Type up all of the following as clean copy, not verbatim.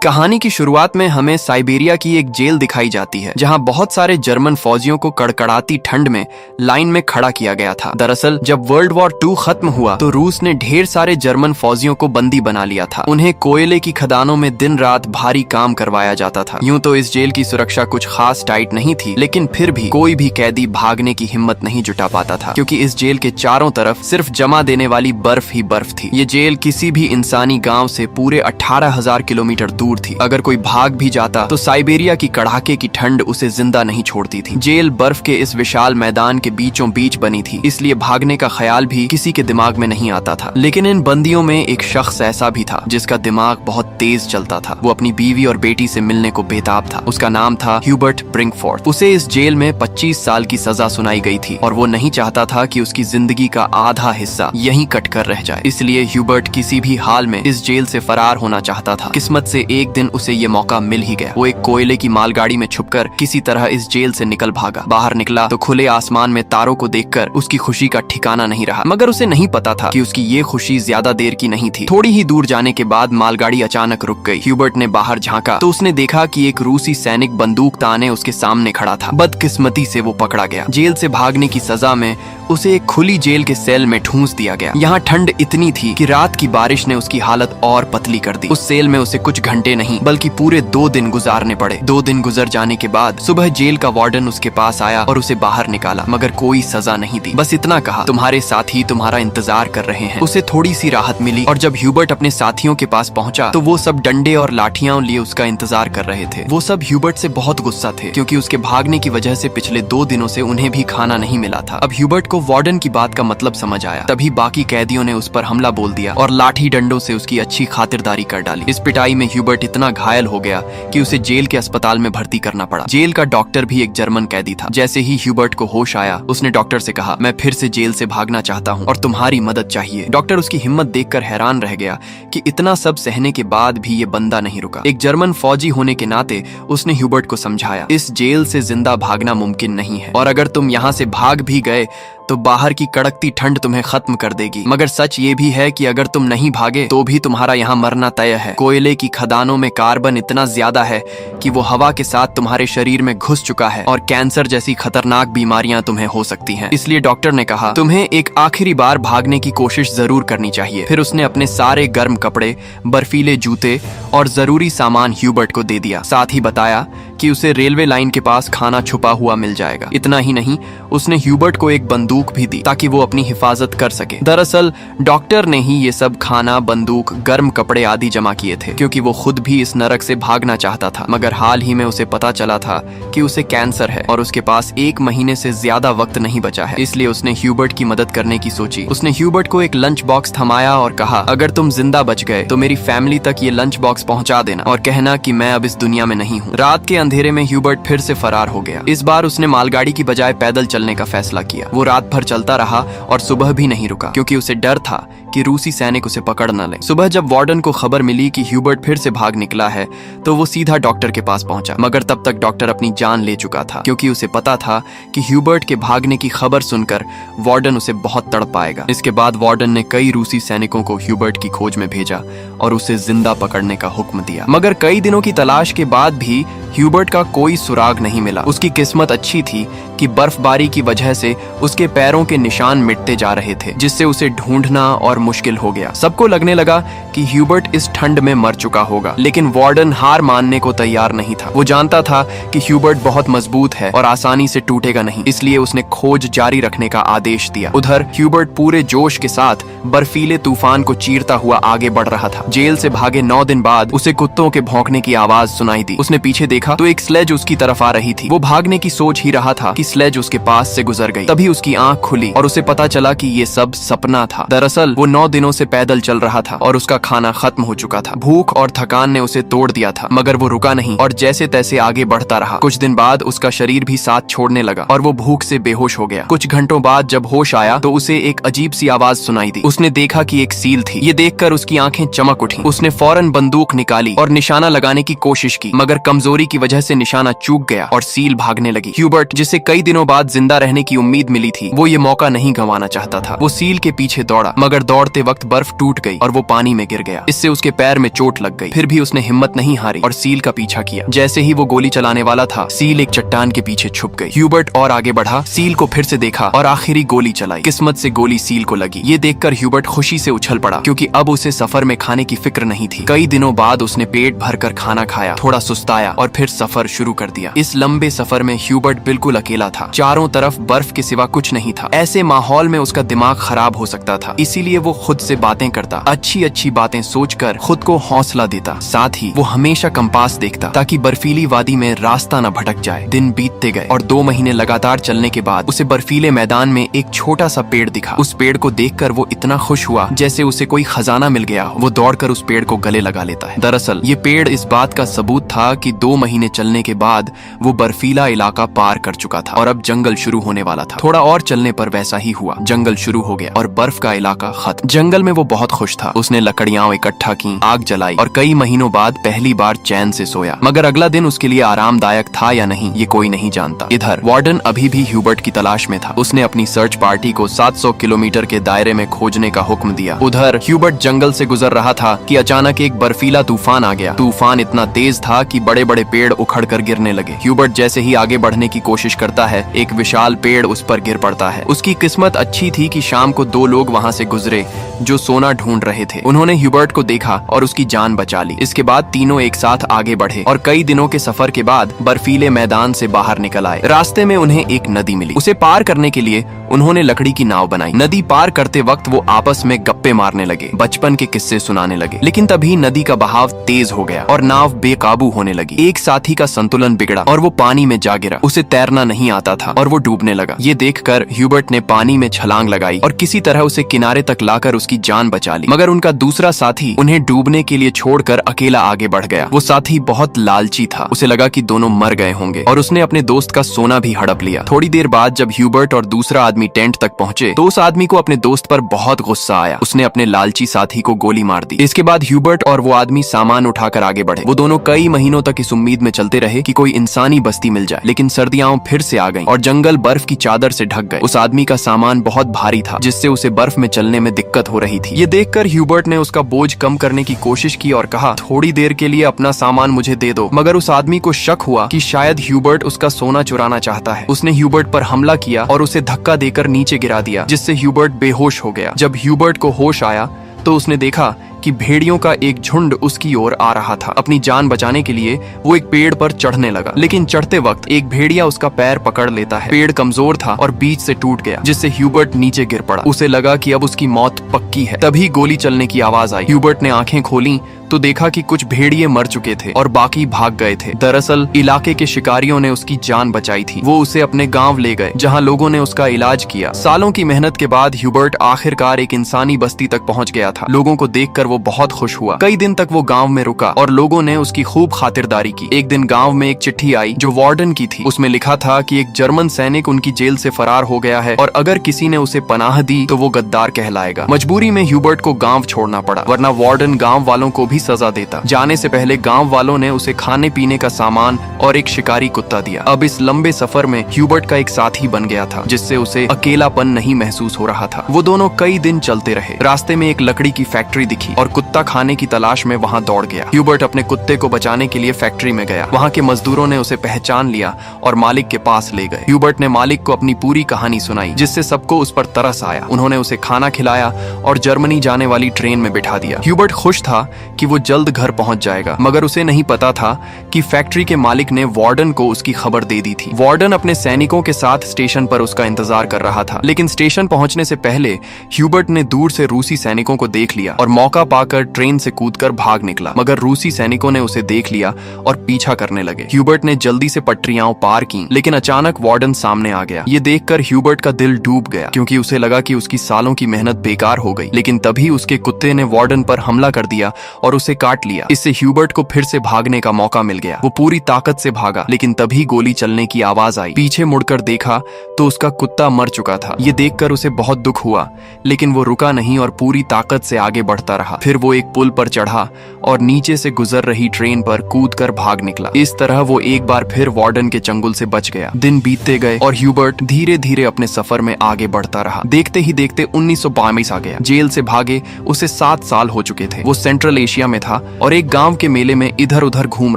कहानी की शुरुआत में हमें साइबेरिया की एक जेल दिखाई जाती है जहां बहुत सारे जर्मन फौजियों को कड़कड़ाती ठंड में लाइन में खड़ा किया गया था। दरअसल जब वर्ल्ड वॉर 2 खत्म हुआ तो रूस ने ढेर सारे जर्मन फौजियों को बंदी बना लिया था। उन्हें कोयले की खदानों में दिन रात भारी काम करवाया जाता था। यूं तो इस जेल की सुरक्षा कुछ खास टाइट नहीं थी, लेकिन फिर भी कोई भी कैदी भागने की हिम्मत नहीं जुटा पाता था, क्योंकि इस जेल के चारों तरफ सिर्फ जमा देने वाली बर्फ ही बर्फ थी। ये जेल किसी भी इंसानी गाँव से पूरे 18,000 किलोमीटर दूर थी। अगर कोई भाग भी जाता तो साइबेरिया की कड़ाके की ठंड उसे जिंदा नहीं छोड़ती थी। जेल बर्फ के इस विशाल मैदान के बीचों बीच बनी थी, इसलिए भागने का ख्याल भी किसी के दिमाग में नहीं आता था। लेकिन इन बंदियों में एक शख्स ऐसा भी था जिसका दिमाग बहुत तेज चलता था। वो अपनी बीवी और बेटी से मिलने को बेताब था। उसका नाम था ह्यूबर्ट ब्रिंकफोर्थ। उसे इस जेल में 25 साल की सजा सुनाई गई थी और वो नहीं चाहता था कि उसकी जिंदगी का आधा हिस्सा यहीं कट कर रह जाए। इसलिए ह्यूबर्ट किसी भी हाल में इस जेल से फरार होना चाहता था। किस्मत से एक दिन उसे ये मौका मिल ही गया। वो एक कोयले की मालगाड़ी में छुपकर किसी तरह इस जेल से निकल भागा। बाहर निकला तो खुले आसमान में तारों को देखकर उसकी खुशी का ठिकाना नहीं रहा, मगर उसे नहीं पता था कि उसकी ये खुशी ज्यादा देर की नहीं थी। थोड़ी ही दूर जाने के बाद मालगाड़ी अचानक रुक गई। ह्यूबर्ट ने बाहर झांका तो उसने देखा कि एक रूसी सैनिक बंदूक ताने उसके सामने खड़ा था। बदकिस्मती से वो पकड़ा गया। जेल से भागने की सजा में उसे एक खुली जेल के सेल में ठूंस दिया गया। यहाँ ठंड इतनी थी कि रात की बारिश ने उसकी हालत और पतली कर दी। उस सेल में उसे कुछ घंटे नहीं बल्कि पूरे 2 दिन गुजारने पड़े। 2 दिन गुजर जाने के बाद सुबह जेल का वार्डन उसके पास आया और उसे बाहर निकाला, मगर कोई सजा नहीं दी। बस इतना कहा, तुम्हारे साथी तुम्हारा इंतजार कर रहे हैं। उसे थोड़ी सी राहत मिली और जब ह्यूबर्ट अपने साथियों के पास पहुंचा तो वो सब डंडे और लाठियां लिए उसका इंतजार कर रहे थे। वो सब ह्यूबर्ट से बहुत गुस्सा थे, क्योंकि उसके भागने की वजह से पिछले 2 दिनों से उन्हें भी खाना नहीं मिला था। अब ह्यूबर्ट को वार्डन की बात का मतलब समझ आया। तभी बाकी कैदियों ने उस पर हमला बोल दिया और लाठी डंडों से उसकी अच्छी खातिरदारी कर डाली। इस पिटाई में ह्यूबर्ट इतना घायल हो गया कि उसे जेल के अस्पताल में भर्ती करना पड़ा। जेल का डॉक्टर भी एक जर्मन कैदी था। जैसे ही ह्यूबर्ट को होश आया, उसने डॉक्टर से कहा, मैं फिर से जेल से भागना चाहता हूँ और तुम्हारी मदद चाहिए। डॉक्टर उसकी हिम्मत देखकर हैरान रह गया कि इतना सब सहने के बाद भी ये बंदा नहीं रुका। एक जर्मन फौजी होने के नाते उसने ह्यूबर्ट को समझाया, इस जेल से जिंदा भागना मुमकिन नहीं है, और अगर तुम यहाँ से भाग भी गए तो बाहर की कड़कती ठंड तुम्हें खत्म कर देगी। मगर सच ये भी है कि अगर तुम नहीं भागे तो भी तुम्हारा यहाँ मरना तय है। कोयले की खदानों में कार्बन इतना ज्यादा है कि वो हवा के साथ तुम्हारे शरीर में घुस चुका है और कैंसर जैसी खतरनाक बीमारियां तुम्हें हो सकती हैं। इसलिए डॉक्टर ने कहा, तुम्हें एक आखिरी बार भागने की कोशिश जरूर करनी चाहिए। फिर उसने अपने सारे गर्म कपड़े, बर्फीले जूते और जरूरी सामान ह्यूबर्ट को दे दिया। साथ ही बताया कि उसे रेलवे लाइन के पास खाना छुपा हुआ मिल जाएगा। इतना ही नहीं, उसने ह्यूबर्ट को एक बंदूक भी दी ताकि वो अपनी हिफाजत कर सके। दरअसल डॉक्टर ने ही ये सब खाना, बंदूक, गर्म कपड़े आदि जमा किए थे, क्योंकि वो खुद भी इस नरक से भागना चाहता था। मगर हाल ही में उसे पता चला था कि उसे कैंसर है और उसके पास 1 महीने से ज्यादा वक्त नहीं बचा है। इसलिए उसने ह्यूबर्ट की मदद करने की सोची। उसने ह्यूबर्ट को एक लंच बॉक्स थमाया और कहा, अगर तुम जिंदा बच गए तो मेरी फैमिली तक ये लंच बॉक्स पहुंचा देना और कहना कि मैं अब इस दुनिया में नहीं हूँ। रात के अंधेरे में ह्यूबर्ट फिर से फरार हो गया। इस बार उसने मालगाड़ी की बजाय पैदल चलने का फैसला किया। वो रात भर चलता रहा और सुबह भी नहीं रुका, क्योंकि उसे डर था कि रूसी सैनिक उसे पकड़ न लें। सुबह जब वार्डन को खबर मिली कि ह्यूबर्ट फिर से भाग निकला है तो वो सीधा डॉक्टर के पास पहुंचा, मगर तब तक डॉक्टर अपनी जान ले चुका था, क्योंकि उसे पता था कि ह्यूबर्ट के भागने की खबर सुनकर वार्डन उसे बहुत तड़पाएगा। इसके बाद वार्डन ने कई रूसी सैनिकों को ह्यूबर्ट की खोज में भेजा और उसे जिंदा पकड़ने का हुक्म दिया। मगर कई दिनों की तलाश के बाद भी ह्यूबर्ट का कोई सुराग नहीं मिला। उसकी किस्मत अच्छी थी कि बर्फबारी की वजह से उसके पैरों के निशान मिटते जा रहे थे, जिससे उसे ढूंढना और मुश्किल हो गया। सबको लगने लगा कि ह्यूबर्ट इस ठंड में मर चुका होगा, लेकिन वार्डन हार मानने को तैयार नहीं था। वो जानता था कि ह्यूबर्ट बहुत मजबूत है और आसानी से टूटेगा नहीं, इसलिए उसने खोज जारी रखने का आदेश दिया। उधर ह्यूबर्ट पूरे जोश के साथ बर्फीले तूफान को चीरता हुआ आगे बढ़ रहा था। जेल से भागे 9 दिन बाद उसे कुत्तों के भौंकने की आवाज सुनाई दी। उसने पीछे देखा तो एक स्लेज उसकी तरफ आ रही थी। वो भागने की सोच ही रहा था कि स्लेज उसके पास से गुजर गई। तभी उसकी आंख खुली और उसे पता चला कि ये सब सपना था। दरअसल वो 9 दिनों से पैदल चल रहा था और उसका खाना खत्म हो चुका था। भूख और थकान ने उसे तोड़ दिया था, मगर वो रुका नहीं और जैसे तैसे आगे बढ़ता रहा। कुछ दिन बाद उसका शरीर भी साथ छोड़ने लगा और वो भूख से बेहोश हो गया। कुछ घंटों बाद जब होश आया तो उसे एक अजीब सी आवाज सुनाई दी। उसने देखा कि एक सील थी। ये देखकर उसकी आंखें चमक उठी। उसने फौरन बंदूक निकाली और निशाना लगाने की कोशिश की, मगर कमजोरी की वजह से निशाना चूक गया और सील भागने लगी। ह्यूबर्ट, जिसे कई दिनों बाद जिंदा रहने की उम्मीद मिली थी, वो ये मौका नहीं गंवाना चाहता था। वो सील के पीछे दौड़ा, मगर दौड़ते वक्त बर्फ टूट गई और वो पानी में गिर गया। इससे उसके पैर में चोट लग गई। फिर भी उसने हिम्मत नहीं हारी और सील का पीछा किया। जैसे ही वो गोली चलाने वाला था, सील एक चट्टान के पीछे छुप गई। ह्यूबर्ट और आगे बढ़ा, सील को फिर से देखा और आखिरी गोली चलाई। किस्मत से गोली सील को लगी। ये देखकर ह्यूबर्ट खुशी से उछल पड़ा, क्योंकि अब उसे सफर में खाने की फिक्र नहीं थी। कई दिनों बाद उसने पेट भरकर खाना खाया, थोड़ा सुस्ताया और फिर सफर शुरू कर दिया। इस लंबे सफर में ह्यूबर्ट बिल्कुल अकेला था। चारों तरफ बर्फ के सिवा कुछ नहीं था। ऐसे माहौल में उसका दिमाग खराब हो सकता था। इसीलिए वो खुद से बातें करता, अच्छी अच्छी बातें सोचकर खुद को हौसला देता। साथ ही वो हमेशा कंपास देखता, ताकि बर्फीली वादी में रास्ता न भटक जाए। दिन बीतते गए और 2 महीने लगातार चलने के बाद उसे बर्फीले मैदान में एक छोटा सा पेड़ दिखा। उस पेड़ को देखकर वो इतना खुश हुआ जैसे उसे कोई खजाना मिल गया हो। वो दौड़कर उस पेड़ को गले लगा लेता है। दरअसल ये पेड़ इस बात का सबूत था कि 2 महीने चलने के बाद वो बर्फीला इलाका पार कर चुका था और अब जंगल शुरू होने वाला था। थोड़ा और चलने पर वैसा ही हुआ। जंगल शुरू हो गया और बर्फ का इलाका खत्म। जंगल में वो बहुत खुश था। उसने लकड़ियां इकट्ठा की, आग जलाई और कई महीनों बाद पहली बार चैन से सोया। मगर अगला दिन उसके लिए आरामदायक था या नहीं, ये कोई नहीं जानता। इधर वार्डन अभी भी ह्यूबर्ट की तलाश में था। उसने अपनी सर्च पार्टी को 700 किलोमीटर के दायरे में खोजने का हुक्म दिया। उधर ह्यूबर्ट जंगल से गुजर रहा था कि अचानक एक बर्फीला तूफान आ गया। तूफान इतना तेज था कि बड़े बड़े पेड़ उखड़कर गिरने लगे। ह्यूबर्ट जैसे ही आगे बढ़ने की कोशिश करता है, एक विशाल पेड़ उस पर गिर पड़ता है। उसकी किस्मत अच्छी थी कि शाम को 2 लोग वहां से गुजरे जो सोना ढूंढ रहे थे। उन्होंने ह्यूबर्ट को देखा और उसकी जान बचा ली। इसके बाद तीनों एक साथ आगे बढ़े और कई दिनों के सफर के बाद बर्फीले मैदान से बाहर निकल आए। रास्ते में उन्हें एक नदी मिली। उसे पार करने के लिए उन्होंने लकड़ी की नाव बनाई। नदी पार करते वक्त वो आपस में गप्पे मारने लगे, बचपन के किस्से सुनाने लगे। लेकिन तभी नदी का बहाव तेज हो गया और नाव बेकाबू होने लगी। एक साथी का संतुलन बिगड़ा और वो पानी में जा गिरा। उसे तैरना नहीं आता था और वो डूबने लगा। ये देखकर ह्यूबर्ट ने पानी में छलांग लगाई और किसी तरह उसे किनारे तक लाकर उसकी जान बचा ली। मगर उनका दूसरा साथी उन्हें डूबने के लिए छोड़कर अकेला आगे बढ़ गया। वो साथी बहुत लालची था। उसे लगा कि दोनों मर गए होंगे और उसने अपने दोस्त का सोना भी हड़प लिया। थोड़ी देर बाद जब ह्यूबर्ट और दूसरा आदमी टेंट तक पहुंचे तो उस आदमी को अपने दोस्त पर बहुत गुस्सा आया। उसने अपने लालची साथी को गोली मार दी। इसके बाद ह्यूबर्ट और वो आदमी सामान उठाकर आगे बढ़े। वो दोनों कई महीनों तक इस उम्मीद में चलते रहे कि कोई इंसानी बस्ती मिल जाए। लेकिन सर्दियां फिर से आ गईं और जंगल बर्फ की चादर से ढक गए। उस आदमी का सामान बहुत भारी था, जिससे उसे बर्फ में चलने में दिक्कत हो रही थी। ये देखकर ह्यूबर्ट ने उसका बोझ कम करने की कोशिश की और कहा, थोड़ी देर के लिए अपना सामान मुझे दे दो। मगर उस आदमी को शक हुआ कि शायद ह्यूबर्ट उसका सोना चुराना चाहता है। उसने ह्यूबर्ट पर हमला किया और उसे धक्का देकर नीचे गिरा दिया, जिससे ह्यूबर्ट बेहोश हो गया। जब ह्यूबर्ट को होश आया तो उसने देखा कि भेड़ियों का एक झुंड उसकी ओर आ रहा था। अपनी जान बचाने के लिए वो एक पेड़ पर चढ़ने लगा, लेकिन चढ़ते वक्त एक भेड़िया उसका पैर पकड़ लेता है। पेड़ कमजोर था और बीच से टूट गया, जिससे ह्यूबर्ट नीचे गिर पड़ा। उसे लगा कि अब उसकी मौत पक्की है। तभी गोली चलने की आवाज आई। ह्यूबर्ट ने आंखें खोली तो देखा कि कुछ भेड़िए मर चुके थे और बाकी भाग गए थे। दरअसल इलाके के शिकारियों ने उसकी जान बचाई थी। वो उसे अपने गांव ले गए, जहां लोगों ने उसका इलाज किया। सालों की मेहनत के बाद ह्यूबर्ट आखिरकार एक इंसानी बस्ती तक पहुंच गया था। लोगों को देखकर वो बहुत खुश हुआ। कई दिन तक वो गांव में रुका और लोगों ने उसकी खूब खातिरदारी की। एक दिन गांव में एक चिट्ठी आई जो वार्डन की थी। उसमें लिखा था कि एक जर्मन सैनिक उनकी जेल से फरार हो गया है और अगर किसी ने उसे पनाह दी तो वो गद्दार कहलाएगा। मजबूरी में ह्यूबर्ट को गांव छोड़ना पड़ा, वरना वार्डन गांव वालों को भी सजा देता। जाने से पहले गांव वालों ने उसे खाने पीने का सामान और एक शिकारी कुत्ता दिया। अब इस लंबे सफर में ह्यूबर्ट का एक साथी बन गया था, जिससे उसे अकेलापन नहीं महसूस हो रहा था। वो दोनों कई दिन चलते रहे। रास्ते में एक लकड़ी की फैक्ट्री दिखी और कुत्ता खाने की तलाश में वहां दौड़ गया। ह्यूबर्ट अपने कुत्ते को बचाने के लिए फैक्ट्री में गया। वहां के मजदूरों ने उसे पहचान लिया और मालिक के पास ले गए। ह्यूबर्ट ने मालिक को अपनी पूरी कहानी सुनाई, जिससे सबको उस पर तरस आया। उन्होंने उसे खाना खिलाया और जर्मनी जाने वाली ट्रेन में बिठा दिया। ह्यूबर्ट खुश था कि वो जल्द घर पहुंच जाएगा, मगर उसे नहीं पता था कि फैक्ट्री के मालिक ने वार्डन को उसकी खबर दे दी थी। वार्डन अपने सैनिकों के साथ स्टेशन पर उसका इंतजार कर रहा था, लेकिन स्टेशन पहुंचने से पहले ह्यूबर्ट ने दूर से रूसी सैनिकों को देख लिया और मौका पाकर ट्रेन से कूदकर भाग निकला। मगर रूसी सैनिकों ने उसे देख लिया और पीछा करने लगे। ह्यूबर्ट ने जल्दी से पटरियां पार की, लेकिन अचानक वार्डन सामने आ गया। ये देखकर ह्यूबर्ट का दिल डूब गया, क्योंकि उसे लगा कि उसकी सालों की मेहनत बेकार हो गई। लेकिन तभी उसके कुत्ते ने वार्डन पर हमला कर दिया और उसे काट लिया। इससे ह्यूबर्ट को फिर से भागने का मौका मिल फैल गया। वो पूरी ताकत से भागा, लेकिन तभी गोली चलने की आवाज आई। पीछे मुड़कर देखा तो उसका कुत्ता मर चुका था। ये देखकर उसे बहुत दुख हुआ, लेकिन वो रुका नहीं और पूरी ताकत से आगे बढ़ता रहा। फिर वो एक पुल पर चढ़ा और नीचे से गुजर रही ट्रेन पर कूदकर भाग निकला। इस तरह वो एक बार फिर वार्डन के चंगुल से बच गया। दिन बीतते गए और ह्यूबर्ट धीरे धीरे अपने सफर में आगे बढ़ता रहा। देखते ही देखते 1922 आ गया। जेल से भागे उसे 7 साल हो चुके थे। वो सेंट्रल एशिया में था और एक गांव के मेले में इधर उधर घूम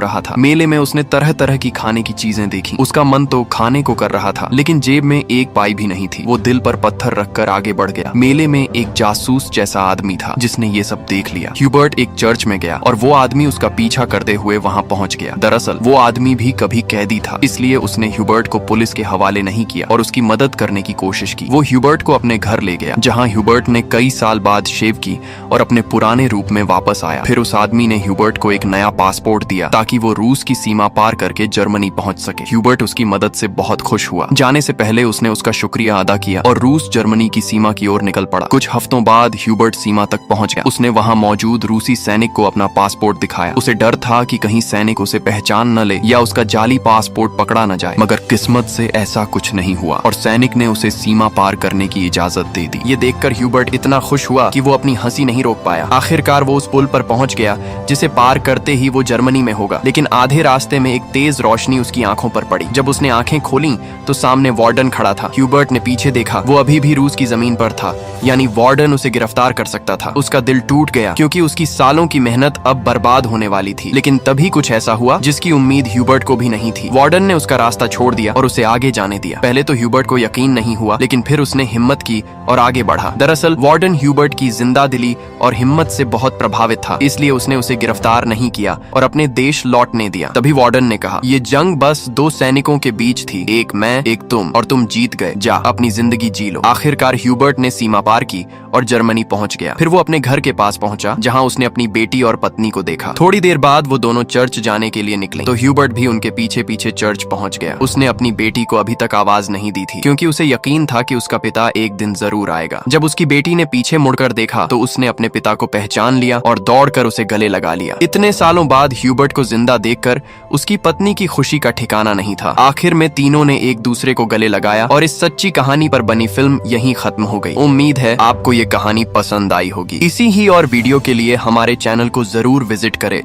रहा था। मेले में उसने तरह तरह की खाने की चीजें देखी। उसका मन तो खाने को कर रहा था, लेकिन जेब में एक पाई भी नहीं थी। वो दिल पर पत्थर रखकर आगे बढ़ गया। मेले में एक जासूस जैसा आदमी था जिसने ये सब देख लिया। ह्यूबर्ट एक चर्च में गया और वो आदमी उसका पीछा करते हुए वहां पहुंच गया। दरअसल वो आदमी भी कभी कैदी था, इसलिए उसने ह्यूबर्ट को पुलिस के हवाले नहीं किया और उसकी मदद करने की कोशिश की। वो ह्यूबर्ट को अपने घर ले गया, जहां ह्यूबर्ट ने कई साल बाद शेव की और अपने पुराने रूप में वापस आया। फिर उस आदमी ने ह्यूबर्ट को एक नया पासपोर्ट दिया ताकि वो रूस की सीमा पार करके जर्मनी पहुंच सके। ह्यूबर्ट उसकी मदद से बहुत खुश हुआ। जाने से पहले उसने उसका शुक्रिया अदा किया और रूस जर्मनी की सीमा की ओर निकल पड़ा। कुछ हफ्तों बाद ह्यूबर्ट सीमा तक पहुंच गया। उसने वहां मौजूद रूसी सैनिक को अपना पासपोर्ट दिखाया। उसे डर था कि कहीं सैनिक उसे पहचान न ले या उसका जाली पासपोर्ट पकड़ा न जाए, मगर किस्मत से ऐसा कुछ नहीं हुआ और सैनिक ने उसे सीमा पार करने की इजाजत दे दी। ये देखकर ह्यूबर्ट इतना खुश हुआ कि वो अपनी हंसी नहीं रोक पाया। आखिरकार वो उस पुल पर पहुंच गया जिसे पार करते ही वो जर्मनी में होगा। लेकिन आधे रास्ते में एक तेज रोशनी उसकी आंखों पर पड़ी। जब उसने आंखें खोली तो सामने वार्डन खड़ा था। ह्यूबर्ट ने पीछे देखा, वो अभी भी रूस की जमीन पर था, यानी वार्डन उसे गिरफ्तार कर सकता था। उसका दिल टूट गया क्योंकि उसकी सालों की मेहनत अब बर्बाद होने वाली थी। लेकिन तभी कुछ ऐसा हुआ जिसकी उम्मीद ह्यूबर्ट को भी नहीं थी। वार्डन ने उसका रास्ता छोड़ दिया और उसे आगे जाने दिया। पहले तो ह्यूबर्ट को यकीन नहीं हुआ, लेकिन फिर उसने हिम्मत की और आगे बढ़ा। दरअसल वार्डन ह्यूबर्ट की जिंदा दिली और हिम्मत से बहुत प्रभावित था, इसलिए उसने उसे गिरफ्तार नहीं किया और अपने देश लौटने दिया। तभी वार्डन ने कहा, ये जंग बस 2 सैनिकों के बीच थी, एक मैं एक तुम, और तुम जीत गए। जा अपनी जिंदगी जी लो। आखिरकार ह्यूबर्ट ने सीमा पार की और जर्मनी पहुंच गया। फिर वो अपने घर के पास पहुंचा, जहां उसने अपनी बेटी और पत्नी को देखा। थोड़ी देर बाद वो दोनों चर्च जाने के लिए निकले तो ह्यूबर्ट भी उनके पीछे पीछे चर्च पहुंच गया। उसने अपनी बेटी को अभी तक आवाज नहीं दी थी, क्योंकि उसे यकीन था कि उसका पिता एक दिन जरूर आएगा। जब उसकी बेटी ने पीछे मुड़कर देखा तो उसने अपने पिता को पहचान लिया और दौड़कर उसे गले लगा लिया। इतने सालों बाद ह्यूबर्ट को जिंदा देखकर उसकी पत्नी की खुशी का ठिकाना नहीं था। आखिर में तीनों ने एक दूसरे को गले लगाया और इस सच्ची कहानी पर बनी फिल्म यहीं खत्म हो गई। उम्मीद है आपको ये कहानी पसंद आई होगी। इसी ही और वीडियो के लिए हमारे चैनल को जरूर विजिट करें।